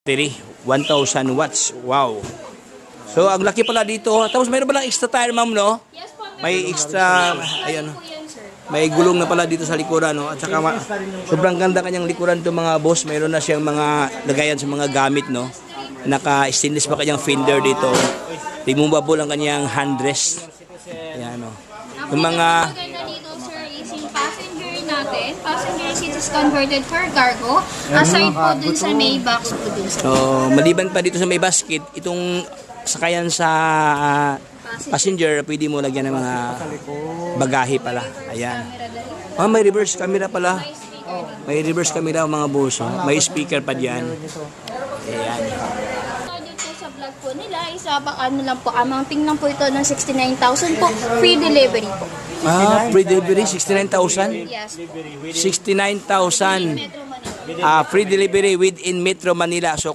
1,000 watts. Wow. So, ang laki pala dito. Tapos mayroon ba lang extra tire, ma'am, no? Yes po, May extra, ayan, po yan, sir. may gulong na pala dito sa likuran, no? At saka, sobrang ganda kanyang likuran to mga boss. Mayroon na siyang mga lagayan sa mga gamit, no? Naka-stainless pa kanyang fender dito. Removable ang kanyang handrest. Ayan, no? Yung mga... Maganda dito, sir, is yung passenger natin. Passenger seat is converted for cargo. Aside po dun sa may box po dun, sir. So, maliban pa dito sa may basket, itong sakayan sa passenger, pwede mo lagyan ng mga bagahe pala. Ayan. May reverse camera pala. May reverse camera mga boss. May speaker pa diyan. Ayan. Dito sa vlog po nila, ano lang po, amounting lang po ito ng 69,000 po. Free delivery po. Free delivery, 69,000? Yes. 69,000. Metro Manila. Free delivery within Metro Manila. So,